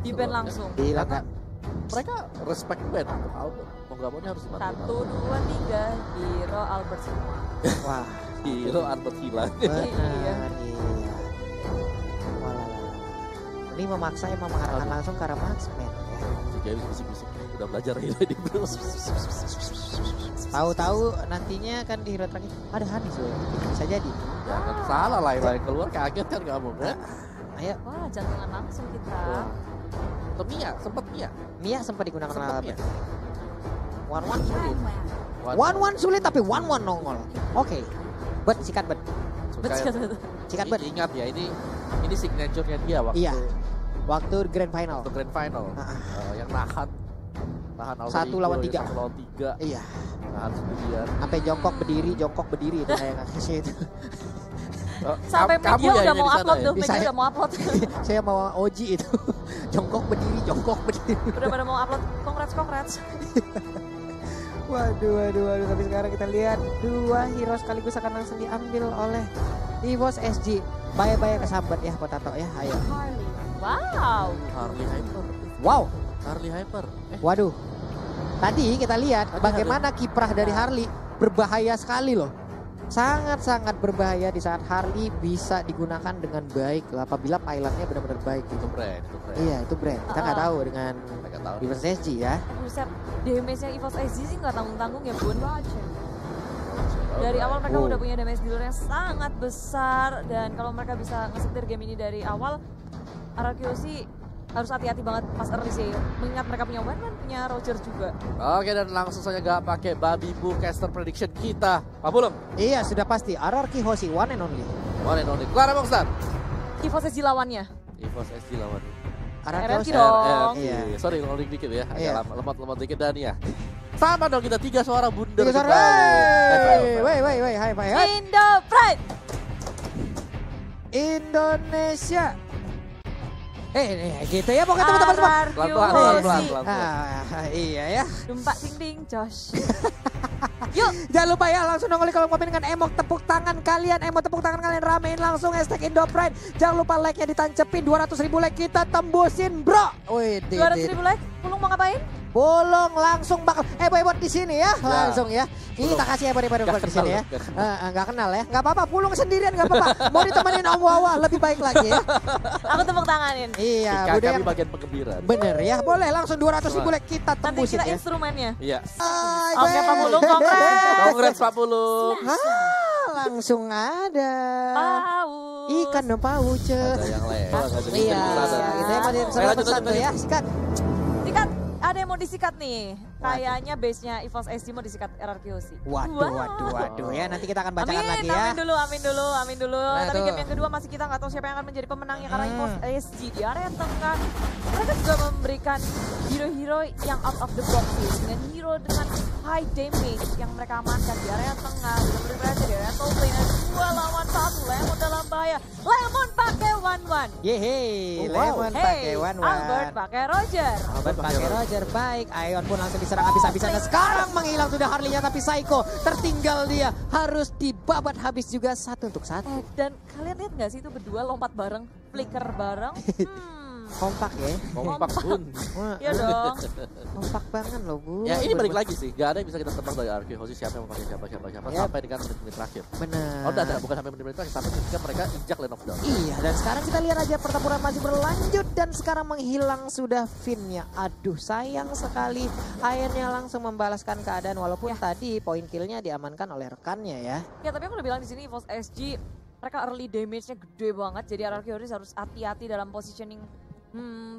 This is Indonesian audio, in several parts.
Di ban langsung. Gila kan. Mereka respect ban untuk Albert. Mau gak mau ini harus dimatiin. 1, 2, 3, Hero Albert semua. Wah. Hero Albert hilang. Benar, Iya. iya. Walalala. Ini memaksa emang mengarahkan langsung ke arah marksman. Ya. Juga bisik-bisik udah belajar Hero di bro. Tahu-tahu nantinya kan di hero terakhir ada Hanis loh. Bisa jadi. Jangan salah lah yang keluar kaget kan kamu kan. Ayo, Wah, jantungan langsung kita. Atau Mia, sempet Mia. Mia sempat digunakan Sempet Albert. Mia. One sulit. One sulit tapi one nongol. Oke. Bet sikat bet. Sikat bet. Ingat ya ini signature-nya dia waktu Iya. Waktu grand final. Waktu grand final. Yang nahan Alter 1 lawan 3. 1 lawan 3. Iya. Nahan sendirian. Sampai jongkok berdiri itu kayak ngasih itu. Sampai media udah mau upload tuh, Bisa media ya? udah mau upload. Saya mau Oji itu. jongkok berdiri. Udah pada mau upload, congrats. Waduh. Tapi sekarang kita lihat 2 hero sekaligus akan langsung diambil oleh EVOS SG. Bye-bye kesambat ya Potato ya. Ayo. Harley. Wow. Harley Hyper. Wow. Harley Hyper. Waduh. Tadi kita lihat bagaimana kiprah dari Harley berbahaya sekali loh. Sangat-sangat berbahaya di saat Harley bisa digunakan dengan baik lah apabila pilotnya benar-benar baik gitu. Itu brand. Iya, itu brand. Kita nggak tahu dengan EVOS SG ya. Buset, damage-nya EVOS SG sih nggak tanggung-tanggung ya Bun. Dari awal mereka udah punya damage dealer yang sangat besar. Dan kalau mereka bisa ngesetir game ini dari awal, RRQ sih harus hati-hati banget pas early sih. Mengingat mereka punya Wenman, punya Roger juga. Oke, dan langsung saja gak pakai babi bu caster prediction kita. Pak Bulung. Iya, sudah pasti. RRQ Hoshi, one and only. One and only. Clara Mongstar. EVOS SG lawannya. EVOS SG lawan. RRQ Hoshi. dong. Iya. Sorry, loading dikit ya. Iya. Agak lemot dikit dan ya. Sama dong kita 3 suara bundar. Tiga suara. Wey, high five. Indo Pride. Indonesia. Gitu ya pokoknya teman-teman semua. Pelan-pelan. Iya ya. Dumpak ding Josh. Yuk. Jangan lupa ya langsung nongol kalau komen dengan emot tepuk tangan kalian. Emot tepuk tangan kalian ramein langsung hashtag Indopride. Jangan lupa like-nya ditancepin. 200.000 like kita tembusin bro. 200.000 like. Pulung mau ngapain? Bolong langsung bakal Ebot di sini ya. Langsung ya. Kita kasih Ebot di sini ya. Enggak kenal ya. Enggak apa-apa, Pulung sendirian enggak apa-apa. Mau ditemenin Om Wawa lebih baik lagi ya. Aku tepuk tanganin. Iya, budaya kami bagian penggembiraan. Bener ya. Boleh langsung 200.000 like kita Nanti tembusin kita ya. instrumennya. Iya. Oke Pak Pulung, Congrats Pak Pulung. Langsung ada. Paus. Ikan dong paus. Ada yang lain. Iya. Kita mau satu ya. Sikat. Sikat. Ada yang mau disikat nih. Kayaknya base-nya EVOS SG mau disikat RRQ sih. Waduh ya. Nanti kita akan bacakan lagi ya. Amin dulu. Tapi game yang kedua masih kita nggak tahu siapa yang akan menjadi pemenangnya karena EVOS SG di area tengah. Mereka juga memberikan hero-hero yang out of the box sih. Dengan hero dengan high damage yang mereka amankan di area tengah. Juga berarti di area top lane. 2 lawan 1. Lemon dalam bahaya. Lemon pakai 1-1. Yeay. Lemon pakai 1-1. Albert pakai Roger. Albert pakai Roger. Baik. Ion pun langsung diserang habis-habisan. Sekarang menghilang sudah Harley-nya tapi Psycho tertinggal dia. Harus dibabat habis juga 1 untuk 1. Dan kalian lihat nggak sih itu berdua lompat bareng, flicker bareng? Kompak ya. Kompak Bun. Iya dong. Kompak banget loh Bu. Ya ini balik lagi sih. Gak ada yang bisa kita tebak dari RRQ Hoshi siapa yang mau pakai siapa sampai dengan menit-menit terakhir. Benar. Oh udah bukan sampai menit-menit terakhir, sampai ketika mereka injak lane of down. Iya, dan sekarang kita lihat aja pertempuran masih berlanjut dan sekarang menghilang sudah Finn-nya. Aduh, sayang sekali. Akhirnya langsung membalaskan keadaan walaupun tadi poin kill-nya diamankan oleh rekannya ya. Ya tapi aku udah bilang di sini EVOS SG mereka early damage-nya gede banget. Jadi RRQ harus hati-hati dalam positioning.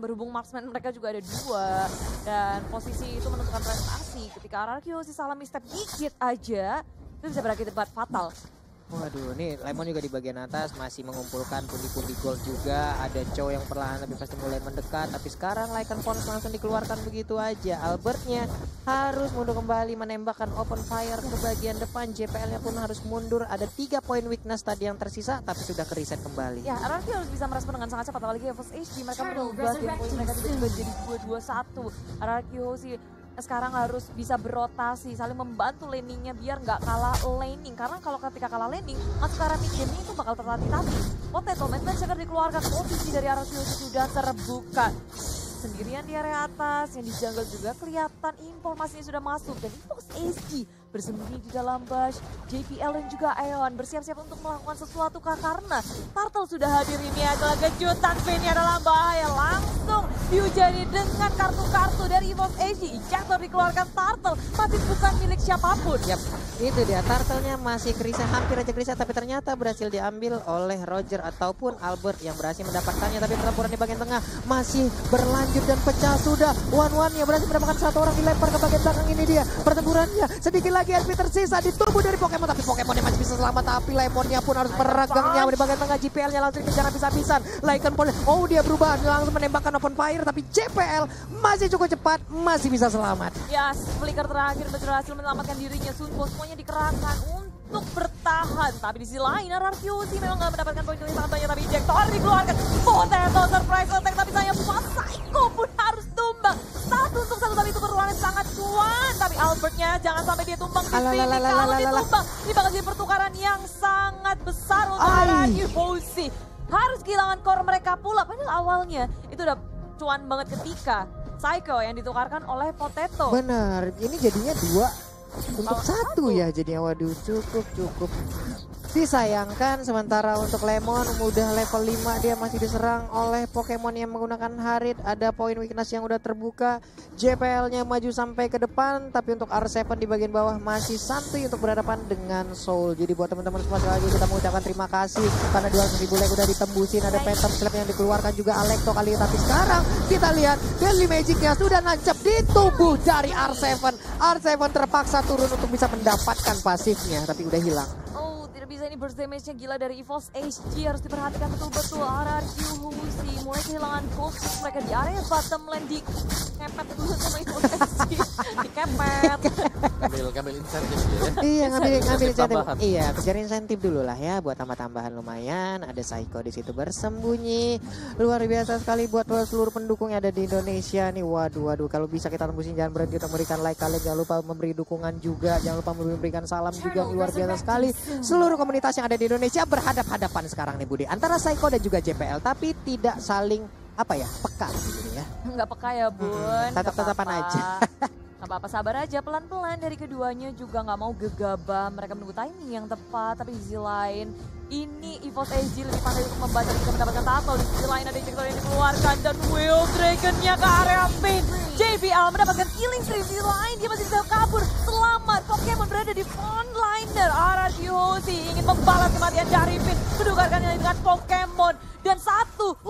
Berhubung marksman mereka juga ada 2 dan posisi itu menentukan prestasi. Ketika RRQ salah misstep dikit aja itu bisa berakibat fatal. Waduh, ini Lemon juga di bagian atas masih mengumpulkan pundi-pundi gold juga. Ada Chow yang perlahan tapi pasti mulai mendekat. Tapi sekarang Lycan Force langsung dikeluarkan begitu aja. Albertnya harus mundur kembali menembakkan open fire ke bagian depan. JPL-nya pun harus mundur. Ada 3 poin weakness tadi yang tersisa tapi sudah ke reset kembali. Ya, RRQ harus bisa merespon dengan sangat cepat. Apalagi EVOS SG mereka merubah game point mereka tiba-tiba jadi 2-2-1. RRQ sih sekarang harus bisa berotasi, saling membantu laningnya biar nggak kalah laning. Karena kalau ketika kalah laning, masuk ke arah mid game itu bakal terlatih-tatih. Potato Matchmaker dikeluarkan, posisi dari RRQ sudah terbuka. sendirian di area atas. Yang di jungle juga kelihatan informasinya sudah masuk. Dan Evox SG bersembunyi di dalam bush. JPL dan juga Aeon bersiap-siap untuk melakukan sesuatu kah? Karena Turtle sudah hadir. Ini adalah kejutan. Vinnya dalam bahaya. Langsung dihujani dengan kartu-kartu dari Evox SG. Ejector dikeluarkan Turtle. Tapi bukan milik siapapun. Yap, itu dia. Turtle-nya masih kerisah, hampir aja kerisah. Tapi ternyata berhasil diambil oleh Roger ataupun Albert yang berhasil mendapatkannya. Tapi pertempuran di bagian tengah masih berlanjut dan pecah sudah. One-one-nya berhasil mendapatkan satu orang dilempar ke bagian belakang. Ini dia pertempurannya. Sedikit lagi HP tersisa di tubuh dari Pokemon. Tapi Pokemonnya masih bisa selamat. Tapi Lemonnya pun harus meregangnya di bagian tengah. JPL-nya langsung dikejar habis-habisan. Lycan Pole, oh dia berubah langsung menembakkan open fire. Tapi JPL masih cukup cepat. Masih bisa selamat. Ya, flicker terakhir berhasil menyelamatkan dirinya. Sunbo semuanya dikerahkan untuk bertahan. Tapi di sisi lain RRQC memang gak mendapatkan poin yang sangat banyak. Tapi ejector dikeluarkan. Potato surprise attack. Tapi sayang Psycho pun harus tumbang. 1-1 tapi itu perlawanan sangat kuat. Tapi Albertnya jangan sampai dia tumbang di sini. Kalau ditumbang ini bakal jadi pertukaran yang sangat besar untuk RRQC. Harus kehilangan core mereka pula. Padahal awalnya itu udah cuan banget ketika Psycho yang ditukarkan oleh Potato. Benar, ini jadinya 2 untuk 1 ya jadinya. Waduh, cukup. Disayangkan sementara untuk Lemon udah level 5 dia masih diserang oleh Pokemon yang menggunakan Harit. Ada poin weakness yang udah terbuka. JPL-nya maju sampai ke depan, tapi untuk R7 di bagian bawah masih santuy untuk berhadapan dengan Soul. Jadi buat teman-teman semua sekali lagi kita mengucapkan terima kasih karena 200.000 leg udah ditembusin. Ada Phantom Slap yang dikeluarkan juga Alekto kali ini. Tapi sekarang kita lihat Deadly Magic-nya sudah nancap di tubuh dari R7. R7 terpaksa turun untuk bisa mendapatkan pasifnya, tapi udah hilang. Bisa ini burst damage-nya gila dari Evox SG, harus diperhatikan betul-betul. RRQC mulai kehilangan focus mereka di area bottom lane, di kepet dulu sama Evox SG. Dikepet. Ngambil insentif ya. Iya, ngambil insentif. Iya, kejar insentif dulu lah ya buat tambah-tambahan lumayan. Ada Psycho di situ bersembunyi. Luar biasa sekali buat seluruh pendukung yang ada di Indonesia nih. Waduh, kalau bisa kita tembusin, jangan berhenti untuk memberikan like kalian, jangan lupa memberi dukungan juga, jangan lupa memberikan salam juga. Luar biasa sekali. Seluruh komunitas yang ada di Indonesia berhadap-hadapan sekarang nih Budi, antara Psycho dan juga JPL, tapi tidak saling peka gitu ya. Enggak peka ya Bun. Tatap-tatapan aja. Gak apa-apa, sabar aja, pelan-pelan dari keduanya juga nggak mau gegabah. Mereka menunggu timing yang tepat, tapi di sisi lain ini Evox SG lebih pandai untuk membaca jika mendapatkan tackle. Di sisi lain ada ejector yang dikeluarkan dan Will Dragon-nya ke area pin. JPL mendapatkan killing streak. Di sisi lain dia masih bisa kabur. Selamat, Pokemon berada di frontliner. RRQC ingin membalas kematian dari pin. Menukarkannya dengan Pokemon. Dan 1-1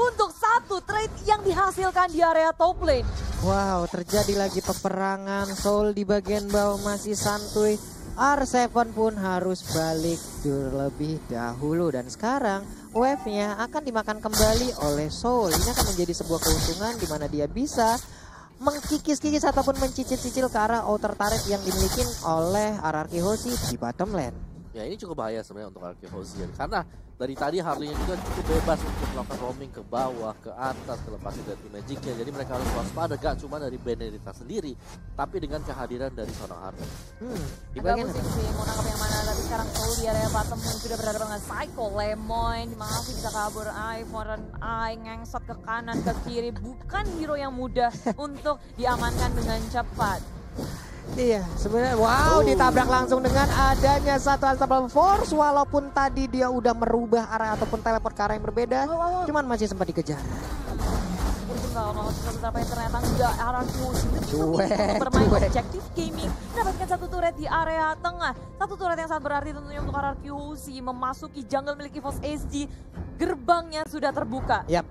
trade yang dihasilkan di area top lane. Wow, terjadi lagi peperangan. Soul di bagian bawah masih santuy. R7 pun harus balik terlebih dahulu. Dan sekarang wave-nya akan dimakan kembali oleh Soul. Ini akan menjadi sebuah keuntungan di mana dia bisa mengkikis-kikis ataupun mencicil-cicil ke arah outer turret yang dimiliki oleh RRQC di bottom lane. Ya ini cukup bahaya sebenarnya untuk RRQC karena dari tadi Harley-nya juga cukup bebas untuk melakukan roaming ke bawah, ke atas, terlepas dari Magic-nya. Jadi mereka harus waspada gak cuma dari Benedetta sendiri, tapi dengan kehadiran dari seorang Harley. Di bagian pusing sih, mau nangkap yang mana, tapi sekarang Soul di area bottom yang sudah berada dengan Psycho, Lemon, masih bisa kabur, Foreign Eye, ngengsot ke kanan, ke kiri. Bukan hero yang mudah untuk diamankan dengan cepat. Iya, sebenarnya ditabrak langsung dengan adanya satu Unstoppable Force. Walaupun tadi dia udah merubah arah ataupun teleport ke arah yang berbeda, cuman masih sempat dikejar. Ternyata enggak, bermain objektif gaming, mendapatkan satu turret di area tengah. Satu turret yang sangat berarti tentunya untuk RRQC memasuki jungle milik Evox SG. Gerbangnya sudah terbuka. Yap.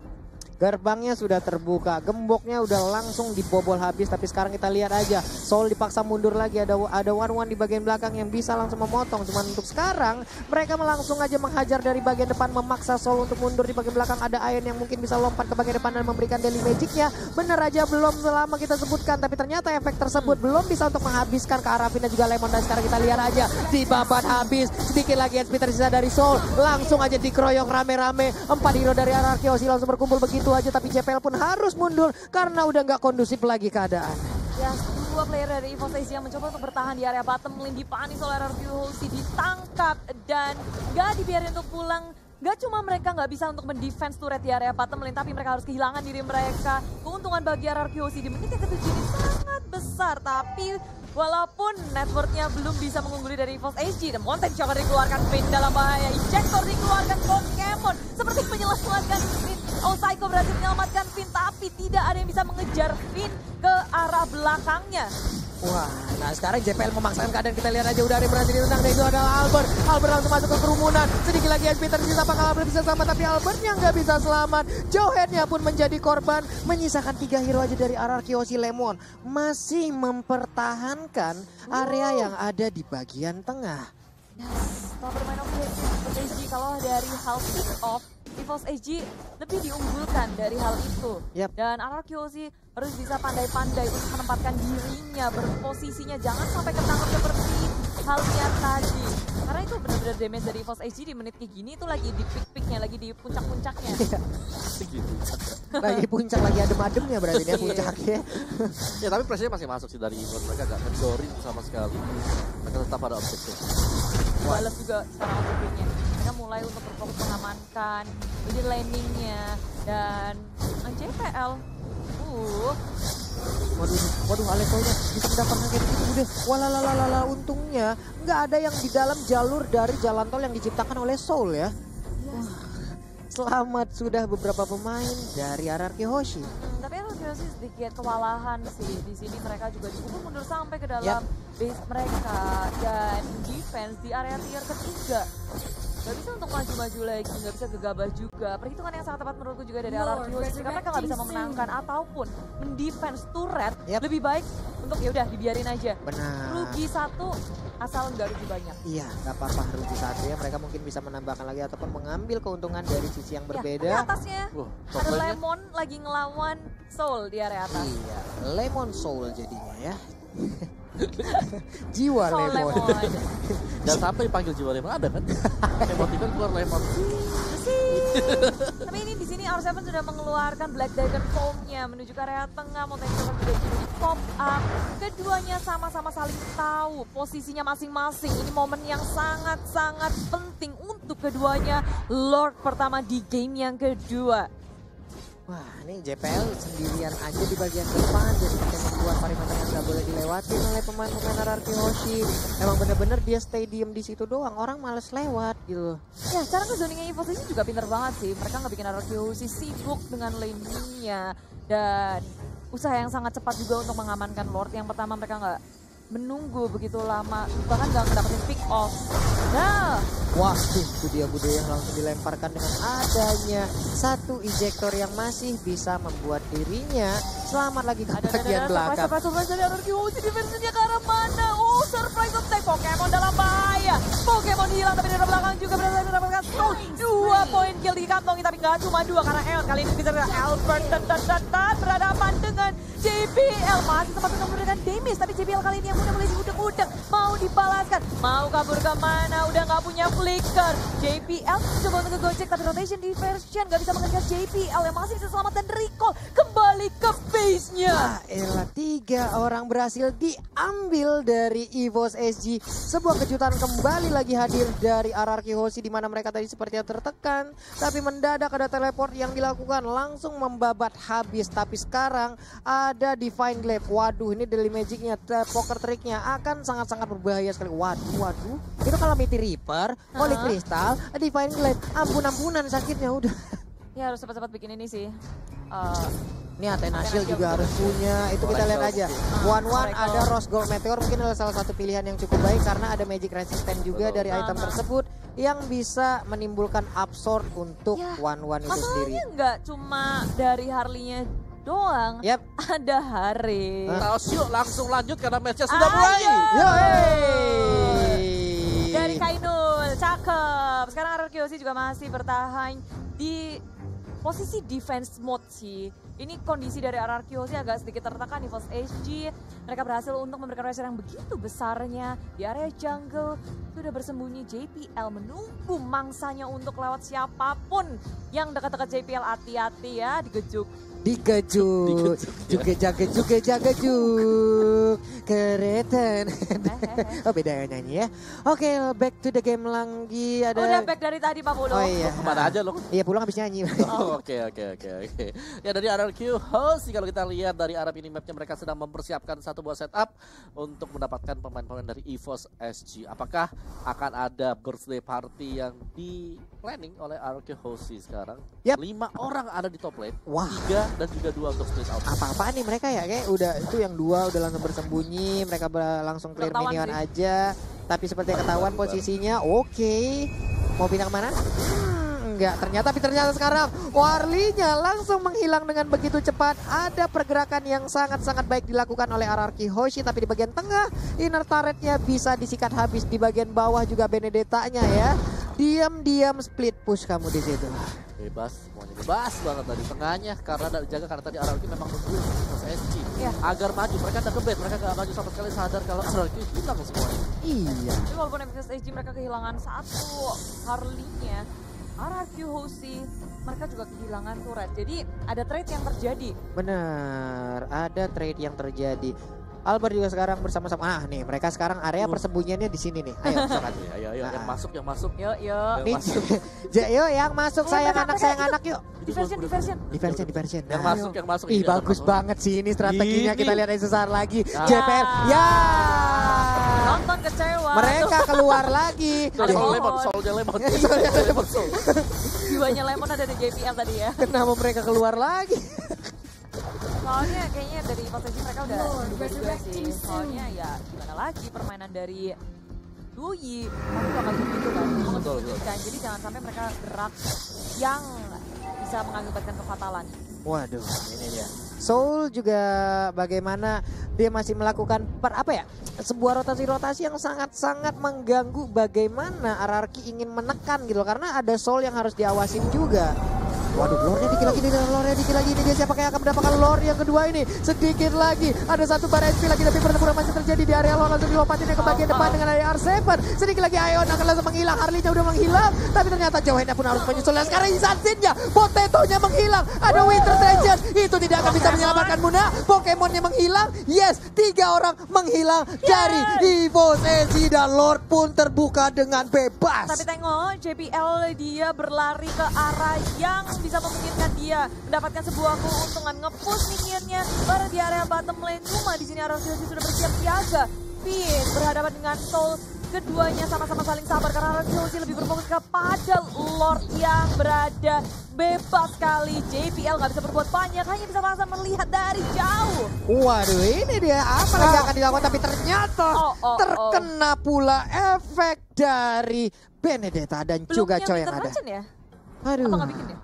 Gerbangnya sudah terbuka, gemboknya udah langsung dibobol habis. Tapi sekarang kita lihat aja, Soul dipaksa mundur lagi. Ada one-one di bagian belakang yang bisa langsung memotong. Cuman untuk sekarang mereka langsung aja menghajar dari bagian depan, memaksa Soul untuk mundur. Di bagian belakang ada Iron yang mungkin bisa lompat ke bagian depan dan memberikan Daily Magic-nya. Bener aja belum selama kita sebutkan, tapi ternyata efek tersebut belum bisa untuk menghabiskan ke arah Vin dan juga Lemon. Dan sekarang kita lihat aja, dibabat habis. Sedikit lagi HP tersisa dari Soul, langsung aja dikeroyok rame-rame. 4 hero dari RRQC langsung berkumpul begitu aja, tapi JPL pun harus mundur karena udah nggak kondusif lagi keadaan. Ya, dua player dari Evox SG yang mencoba untuk bertahan di area bottom lane, dipanis oleh RRQC, ditangkap dan nggak dibiarin untuk pulang. Gak cuma mereka nggak bisa untuk mendefense turret di area bottom lane, tapi mereka harus kehilangan diri mereka. Keuntungan bagi RRQ di menit yang ke-7 ini sangat besar, tapi walaupun networknya belum bisa mengungguli dari EVOS SG, dan Mountain Shocker dikeluarkan, Finn dalam bahaya, Injector dikeluarkan, Pokemon seperti menyelamatkan Finn. Oh, Psycho berhasil menyelamatkan Finn, tapi tidak ada yang bisa mengejar Finn ke arah belakangnya. Wah, nah sekarang JPL memaksakan keadaan, kita lihat aja udah ada yang berhasil ditendang, dan itu adalah Albert. Albert langsung masuk ke kerumunan, sedikit lagi SP tersisa, apakah Albert bisa selamat, tapi Albertnya nggak bisa selamat. Joheadnya pun menjadi korban, menyisakan 3 hero aja dari RRQ Lemon. Masih mempertahankan area yang ada di bagian tengah. Yes, setelah bermain EVOS SG, kalau dari hal pick off, EVOS SG lebih diunggulkan dari hal itu. Yep. Dan RRQ harus bisa pandai-pandai untuk menempatkan dirinya, berposisinya, jangan sampai ketangkep seperti halnya tadi. Karena itu benar-benar damage dari EVOS SG di menit kayak gini itu lagi di peak-peaknya, lagi di puncak-puncaknya. Lagi puncak, lagi adem-ademnya berarti dia puncaknya. Ya tapi pressure masih masuk sih dari EVOS, mereka gak mendorin sama sekali. Mereka tetap pada objektif. Balas juga sekarang objektifnya. Mereka mulai untuk berfokus mengamankan ini landingnya dan JPL. Waduh Alekonya bisa mendapatkan kayak gitu udah. Walalalala, untungnya nggak ada yang di dalam jalur dari jalan tol yang diciptakan oleh Soul ya. Wah, selamat sudah beberapa pemain dari RRQ Hoshi. Tapi RRQ Hoshi sedikit kewalahan sih. Di sini mereka juga diukur mundur sampai ke dalam base mereka dan defense di area tier ketiga. Gak bisa untuk maju-maju lagi, gak bisa gegabah juga. Perhitungan yang sangat tepat menurutku juga dari RRQ jika mereka gak bisa memenangkan ataupun mendefense turret, lebih baik untuk ya udah dibiarin aja. Benar. Rugi 1 asal nggak rugi banyak. Iya, nggak apa-apa rugi 1 ya. Mereka mungkin bisa menambahkan lagi ataupun mengambil keuntungan dari sisi yang berbeda. Ya, atasnya ada Lemon lagi ngelawan Soul di area atas. Iya, Lemon Soul jadinya ya. Jiwa Soul Lemon. Dan sampai dipanggil jiwa Lemon ada kan? Emoticon keluar Lemon. Tapi ini di sini R7 sudah mengeluarkan Black Dragon Foam-nya menuju ke area tengah. Mountain Shocker sudah di pop up. Keduanya sama-sama saling tahu posisinya masing-masing. Ini momen yang sangat-sangat penting untuk keduanya. Lord pertama di game yang kedua. Wah, ini JPL sendirian aja di bagian depan, jadi kita membuat perimeter yang nggak boleh dilewatin oleh pemain-pemain RRQ Hoshi. Emang bener-bener dia stay diem di situ doang, orang males lewat gitu. Ya, cara ngezoningnya EVOS ini juga pinter banget sih. Mereka nggak bikin RRQ Hoshi sibuk dengan laning-nya dan usaha yang sangat cepat juga untuk mengamankan Lord. Yang pertama mereka nggak menunggu begitu lama, bahkan nggak dapetin pick off. Nah, wah, itu dia budaya yang langsung dilemparkan dengan adanya satu ejector yang masih bisa membuat dirinya selamat lagi ke bagian belakang. Surprise dari RRQ Hoshi, defense-nya ke arah mana? Oh, surprise attack, Pokemon dalam bahaya. Pokemon hilang, tapi dari belakang juga berhasil mendapatkan Soul. 2 poin kill dikantongi, tapi nggak cuma 2 karena kali ini bisa Albert dan berhadapan dengan JPL. Masih sempat untuk memberikan damage, tapi JPL kali ini yang udah mulai diudek-udek. Mau dibalaskan, mau kabur kemana, udah nggak punya flicker. JPL coba untuk ngegojek, tapi rotation diversion nggak bisa mengejar JPL yang masih bisa selamat dan recall kembali ke base-nya. Elah, 3 orang berhasil diambil dari EVOS SG. Sebuah kejutan kembali lagi hadir dari RRQ Hoshi, di mana mereka tadi sepertinya tertekan, tapi mendadak ada teleport yang dilakukan langsung membabat habis. Tapi sekarang ada Divine Glaive. Waduh, ini Daily Magicnya, poker triknya akan sangat-sangat berbahaya sekali. Waduh, itu kalau Mighty Reaper, Holy Crystal, Divine Glaive, ampun-ampunan sakitnya udah. Ya harus cepat-cepat bikin ini sih. Ini Athena Shield juga harus punya. Itu kita lihat aja. One ada Rose Gold Meteor mungkin adalah salah satu pilihan yang cukup baik karena ada magic resistant juga dari item tersebut yang bisa menimbulkan absorb untuk One itu sendiri. Masalahnya nggak cuma dari Harley-nya doang. Ada Harry. Yuk langsung lanjut karena matchnya sudah mulai. Dari Kainul, cakep. Sekarang RRQ Hoshi juga masih bertahan di posisi defense mode sih. Ini kondisi dari RRQ Hoshi agak sedikit tertekan di EVOS SG. Mereka berhasil untuk memberikan pressure yang begitu besarnya di area jungle. Sudah bersembunyi JPL menunggu mangsanya untuk lewat siapapun yang dekat-dekat JPL. Hati-hati ya, digejuk. Digejuk. Kereten. Oh beda nyanyi ya. Oke, back to the game lagi. Ada. Udah back dari tadi Pak Polo. Oh iya. Kemana aja lo? Iya pulang habis nyanyi. Oke. Ya dari RRQ host, kalau kita lihat dari Arab ini mapnya mereka sedang mempersiapkan satu buah setup untuk mendapatkan pemain-pemain dari EVOS SG. Apakah akan ada birthday party yang di planning oleh RRQ host sekarang? Yap. 5 orang ada di top lane, Wah. 3 dan juga 2 untuk split out. Apa-apaan nih mereka ya, kayak udah itu yang 2 udah langsung bersembunyi, mereka langsung clear Ketahuan minion sih. aja. Tapi seperti ketahuan posisinya, oke. Mau pindah kemana? Enggak, ternyata sekarang Warlinya langsung menghilang dengan begitu cepat. Ada pergerakan yang sangat-sangat baik dilakukan oleh RRQ Hoshi, tapi di bagian tengah inner turretnya bisa disikat habis, di bagian bawah juga Benedetta-nya ya. Diam-diam split push kamu di situ. Bebas, semuanya bebas banget dari tengahnya karena jaga karena tadi RRQ memang nunggu EVOS SG agar maju. Mereka udah ngebet, mereka gak maju sama sekali, sadar kalau RRQ hilang semuanya. Iya. Tapi walaupun EVOS SG mereka kehilangan satu Harley-nya, RRQ Hoshi mereka juga kehilangan turret. Jadi ada trade yang terjadi. Benar, ada trade yang terjadi. Albert juga sekarang bersama-sama. Nih mereka sekarang area persembunyiannya di sini nih. Ayo, sokat. Ayo, yang masuk. Yuk. Nih, yuk yang masuk sayang anak yuk. Diversion. Diversion. Yang masuk. Ih, Ini bagus banget sih ini strateginya. Ini. Kita lihat sesaat lagi. Ah. JPL. Ya. Nonton kecewa. Mereka keluar lagi. Soalnya lemon. Jiwanya Lemon ada di JPL tadi ya. Kenapa mereka keluar lagi? Soalnya kayaknya dari posisi mereka udah juga sih. Soalnya ya gimana lagi permainan dari Dui. Tapi bakal begitu kan. Betul. Jadi jangan sampai mereka gerak yang bisa mengakibatkan kefatalan. Waduh, ini dia. Soul juga bagaimana dia masih melakukan sebuah rotasi-rotasi yang sangat-sangat mengganggu bagaimana RRQ ingin menekan gitu karena ada Soul yang harus diawasin juga. Waduh, lore dikit lagi ini dia siapa yang akan mendapatkan lore yang kedua ini. Sedikit lagi ada satu bar HP lagi, tapi pertempuran masih terjadi di area lore, langsung dilompatin ke bagian depan dengan area R7. Sedikit lagi Ion akan langsung menghilang, Harley-nya udah menghilang, tapi ternyata Johanna pun harus menyusul. Dan sekarang Insansin-nya, Potato-nya menghilang, ada Winter Treasure, itu tidak akan bisa menyelamatkan Muna. Pokemonnya menghilang, yes, 3 orang menghilang dari EVOS SG dan Lord pun terbuka dengan bebas. Tapi tengok JBL dia berlari ke arah yang bisa memungkinkan dia mendapatkan sebuah keuntungan, nge-push minionnya bareng di area bottom lane. Cuma di sini RRQ sudah bersiap siaga. Pin berhadapan dengan Soul, keduanya sama-sama saling sabar karena RRQ lebih berfokus kepada Lord yang berada bebas sekali. JPL nggak bisa berbuat banyak, hanya bisa langsung melihat dari jauh. Waduh, ini dia apa lagi akan dilakukan, tapi ternyata terkena pula efek dari Benedetta dan Belum juga Choi yang ada. Ya? Aduh. Apa nggak bikin ya?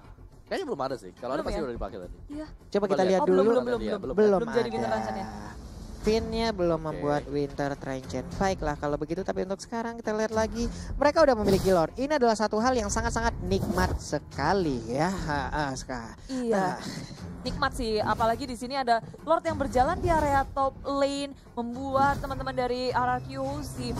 Kayaknya belum ada sih. Kalau ada pasti udah dipakai tadi. Iya. Coba kita lihat dulu. Belum jadi Winter ada. Transition-nya. Finnya belum membuat Winter Transition. Baiklah kalau begitu, tapi untuk sekarang kita lihat lagi mereka udah memiliki lore. Ini adalah satu hal yang sangat-sangat nikmat sekali ya. Iya. Nikmat sih, apalagi di sini ada Lord yang berjalan di area top lane, membuat teman-teman dari RRQ Hoshi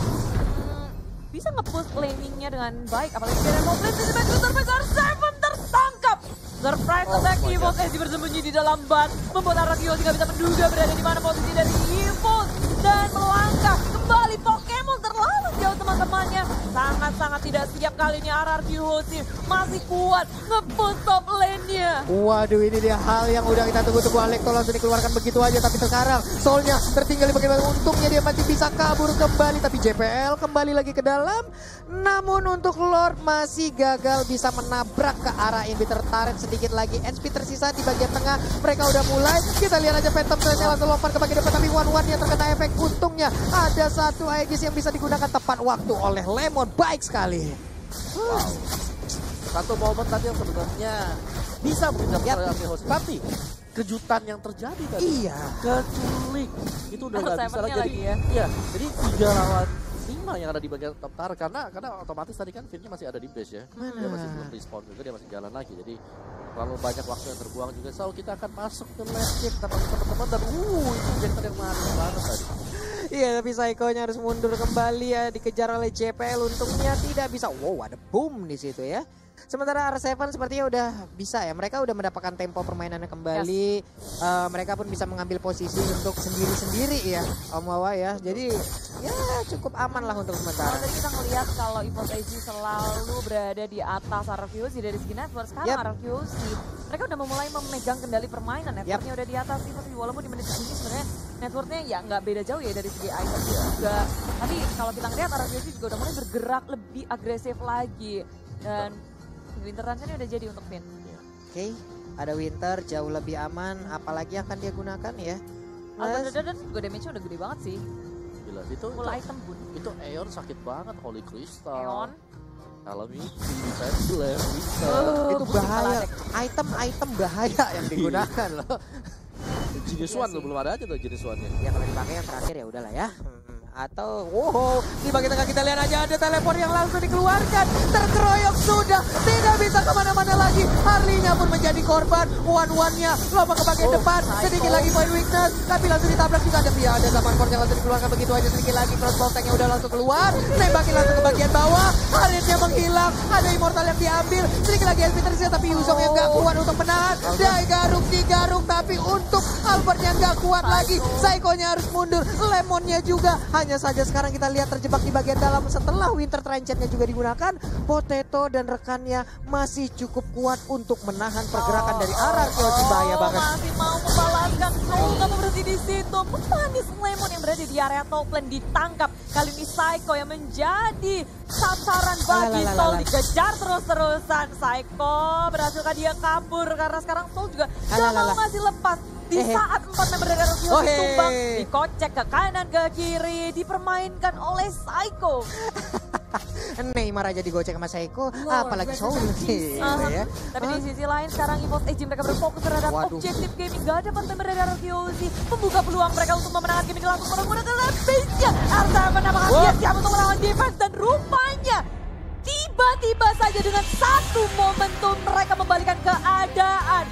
bisa nge-push laningnya dengan baik. Apalagi dari top lane, tiba-tiba Surprise R7 tertangkap. Surprise attack EVOS SG bersembunyi di dalam ban, membuat RRQ Hoshi nggak bisa menduga berada di mana posisi dari EVOS dan melangkah kembali. Pokemon terlalu jauh teman-temannya. Sangat-sangat tidak siap kali ini RRQ Hoshi masih kuat nge-push top lane-nya. Waduh, ini dia hal yang udah kita tunggu-tunggu. Alekto langsung dikeluarkan begitu aja, tapi sekarang Soulnya tertinggal di bagaimana. Untungnya dia masih bisa kabur kembali, tapi JPL kembali lagi ke dalam. Namun untuk Lord masih gagal bisa menabrak ke arah inhibitor turret. Sedikit lagi HP tersisa di bagian tengah. Mereka udah mulai, kita lihat aja Phantom Thread-nya langsung lompat ke bagian depan, tapi one-one-nya terkena efek. Untungnya ada satu Aegis yang bisa digunakan tepat waktu oleh Lemon. Baik sekali. Wow. Satu momen tadi yang sebenarnya bisa mengejar RRQ Hoshi, tapi kejutan yang terjadi tadi. Iya. Keculik. Itu udah nggak bisa lagi. Ya. Iya, jadi 3 lawan 5 yang ada di bagian top tar karena otomatis tadi kan Finnya masih ada di base ya. Dia masih belum respawn juga, dia masih jalan lagi. Jadi terlalu banyak waktu yang terbuang juga. So kita akan masuk ke lane game teman-teman dan itu injektor yang manis banget tadi. Iya, tapi Psycho-nya harus mundur kembali ya, dikejar oleh JPL. Untungnya tidak bisa. Wow, ada boom di situ ya. Sementara R7 sepertinya udah bisa ya. Mereka udah mendapatkan tempo permainannya kembali. Mereka pun bisa mengambil posisi untuk sendiri-sendiri ya Om Wawa ya. Jadi ya cukup aman lah untuk sementara. Kalau tadi kita ngelihat kalau EVOS SG selalu berada di atas RQC dari segi network. Sekarang RQC mereka udah memulai memegang kendali permainan. Networknya udah di atas EVOS SG. Walaupun di menit ini sebenarnya networknya ya nggak beda jauh ya dari segi item juga. Tapi kalau kita ngelihat RQC juga udah mulai bergerak lebih agresif lagi. Dan Winter Run kan udah jadi untuk Vin. Oke, ada Winter jauh lebih aman. Apalagi akan dia gunakan ya. Dan juga damage-nya udah gede banget sih. Gila, itu Full item pun. Itu Aeon sakit banget, Holy Crystal. Aeon. Calamity, Defense Blast, Itu bahaya. Item bahaya yang digunakan loh. Jenis one tuh belum ada aja tuh jenis one-nya. Ya kalau dipakai yang terakhir ya udahlah ya. Atau di bagian tengah kita lihat aja ada teleport yang langsung dikeluarkan. Terkeroyok sudah, tidak bisa kemana-mana lagi. Harley-nya pun menjadi korban. One-one-nya lompat ke bagian depan. Sedikit lagi point weakness, tapi langsung ditabrak juga. Ada zaman port yang langsung dikeluarkan begitu aja. Sedikit lagi crossbow tank-nya udah langsung keluar. Nembakin langsung ke bagian bawah. Harley-nya menghilang. Ada immortal yang diambil. Sedikit lagi SP tersisa, tapi Yuzong yang gak kuat untuk menahan. Dia digaruk, tapi untuk Albertnya gak kuat lagi. Psycho-nya harus mundur. Lemonnya juga. Hanya saja sekarang kita lihat terjebak di bagian dalam setelah Winter Trenchant-nya juga digunakan. Potato dan rekannya masih cukup kuat untuk menahan pergerakan dari arah Kyoji. Bahaya banget. Masih mau membalaskan. Soul nggak mau berhenti di situ. Pepanis Lemon yang berada di area top lane ditangkap. Kali ini Psycho yang menjadi sasaran bagi Soul, dikejar terus-terusan. Psycho berhasilkan dia kabur karena sekarang Soul juga gak mau ngasih lepas. Di saat 4 member dari RQC tumbang, dikocek ke kanan ke kiri, dipermainkan oleh Psycho. Neymar aja digocek sama Psycho, apalagi Soul ya. Tapi di sisi lain sekarang EVOS SG mereka berfokus terhadap objektif gaming. Gak ada member dari RQC membuka peluang mereka untuk memenangkan gaming langsung menggunakan base-nya. Arta menambahkan dia siap untuk melawan defense dan rupanya tiba-tiba saja dengan satu momentum mereka membalikan keadaan.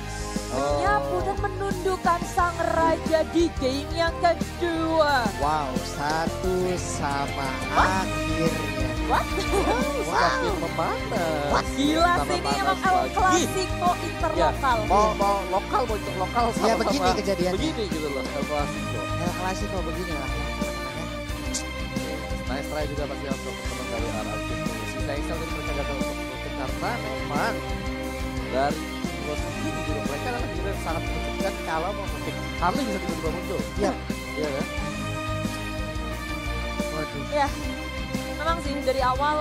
Menyapu dan menundukkan sang raja di game yang kedua. Wow, 1-1 akhirnya. Semakin memanas. Gila sih, ini emang El Clasico interlokal. Mau lokal, mau interlokal sama. Ya begini kejadiannya. Begini gitu loh, El Clasico. El Clasico begini lah. Nice try juga pasti untuk teman dari RRQ. Si Kaisel ini mereka gagal untuk menutup karena memang dari posisi di grup mereka adalah juga sangat menentukan kalau mau menutup. Harley bisa tiba-tiba muncul. Iya. Iya kan? Ya, memang sih dari awal